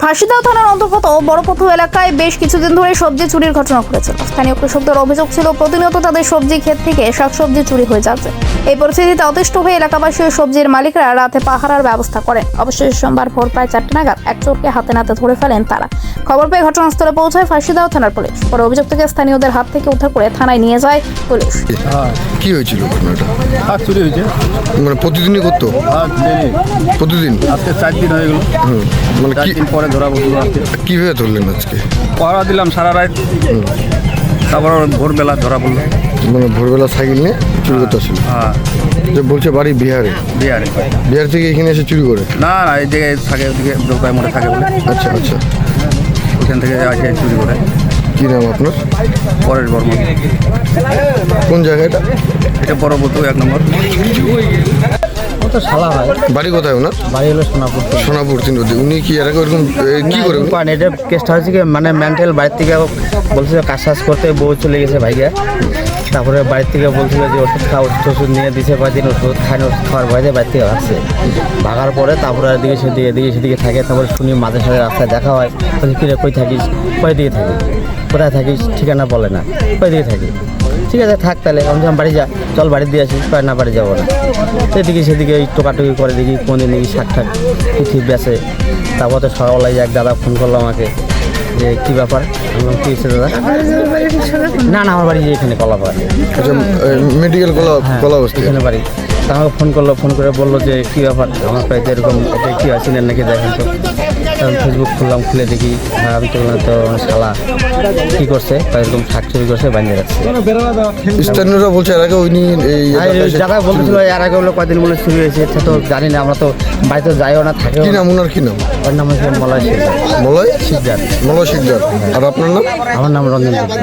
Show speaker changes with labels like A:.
A: ফাঁসিদাও থানার অন্তর্গত বড়পথু এলাকায় বেশ কিছুদিন ধরে সবজি চুরির ঘটনা ঘটেছিল। স্থানীয় কৃষকদের অভিযোগ ছিল প্রতিনিয়ত তাদের সবজি ক্ষেত থেকে শাকসবজি চুরি হয়ে যাচ্ছে। এই পরিস্থিতিতে অতিষ্ঠ হয়ে এলাকাবাসী ও সবজির মালিকরা রাতে পাহারার ব্যবস্থা করেন। অবশেষে সোমবার ভোর প্রায় 4টা নাগাদ এক চোরকে হাতে নাতে ধরে ফেলেন তারা। খবর পেয়ে ঘটনাস্থলে পৌঁছায় ফাঁসিদাও থানার পুলিশ। পরে অভিযুক্তকে স্থানীয়দের হাত থেকে উদ্ধার করে থানায় নিয়ে যায় পুলিশ।
B: কি হয়েছিল ঘটনাটা?
C: শাক চুরি হয়েছে।
B: মানে প্রতিদিনই করতো? প্রতিদিন?
C: আজকে 4 দিন হয়ে গেল।
B: মানে
C: 4 দিন পরে ধরা পড়লো।
B: কিভাবে ধরলেন আজকে?
C: পাহারা দিলাম সারা রাত, তারপর ভোরবেলা ধরা পড়লো।
B: মানে ভোরবেলা সাইকেল নিয়ে চুরি করতে আসছিল?
C: হ্যাঁ,
B: যে বলছে বাড়ি বিহারে।
C: বিহারে।
B: বিহার থেকে এখানে এসে চুরি করে?
C: না না, এই জায়গায় থাকে, ওদিকে জলপাই মোড়ে থাকে বলে
B: আচ্ছা আচ্ছা।
C: ওখান থেকে আসে চুরি করে।
B: কি নাম আপনার?
C: পরের বর্মন।
B: কোন জায়গাটা?
C: এটা বড়পথু 1 নম্বর।
D: ও তো শালা হয়।
B: বাড়ি কোথায় ওনার?
D: বাড়ি হলো সোনাপুর।
B: সোনাপুর 3 নদী। উনি কি এর আগে এরকম কি করে?
D: এটা কেসটা হয়েছে কি, মানে মেন্টাল বাড়ির থেকে বলছিল কাজ টাজ করতে, বউ চলে গেছে ভাইয়া। তারপরে বাড়ির থেকে বলছিল যে ওষুধ খাওয়া, ওষুধ নিয়ে দিছে কয়েকদিন, ওষুধ খায়, ওষুধ খাওয়ার ভয় দিয়ে বাড়ির থেকে ভাগছে। ভাগার পরে তারপরে এদিকে সেদিকে থাকে। তারপরে শুনি মাঝে সাথে রাস্তায় দেখা হয়, বলছি কিরে কই থাকিস? কয় দিকে থাকি? কোথায় থাকিস? ঠিকানা বলে না। কয় দিকে থাকি? ঠিক আছে থাক তাহলে। আমি যখন বাড়ি যা, চল বাড়ি দিয়ে আসি। কয় না, বাড়ি যাবো না। এদিকে সেদিকে এই টোকাটুকি করে দেখি কোনদিন দেখি শাক ঠাক কিছু বেছে। তারপর তো সকালবেলায় এক দাদা ফোন করলো আমাকে যে কী ব্যাপার। আমি বললাম কী হয়েছে দাদা? না না, আমার বাড়ি এখানে কলাপাড়া।
B: আচ্ছা, মেডিকেল কলা বস্তি
D: এখানে বাড়ি। তা আমাকে ফোন করে বললো যে কী ব্যাপার, আমার বাড়িতে এরকম এটা কী আছে নাকি দেখেন তো। তখন ফেসবুক খুললাম, খুলে দেখি। হ্যাঁ, আমি তো বললাম তো শালা কী করছে, এরকম শাক চুরি করছে, বাঁধিয়ে রাখছে।
B: স্থানীয়রা বলছে এর আগে উনি এই
D: যারা বলছিল এর আগে বলে কয়দিন বলে চুরি হয়েছে, সে তো জানি না। আমরা তো বাড়িতে যাইও না, থাকেও
B: কি
D: না।
B: নাম ওনার? কি নাম?
D: ওর নাম হচ্ছে মলয় শিকদার।
B: মলয়
D: শিকদার।
B: মলয় শিকদার। আর আপনার নাম?
D: আমার নাম রঞ্জন শিকদার।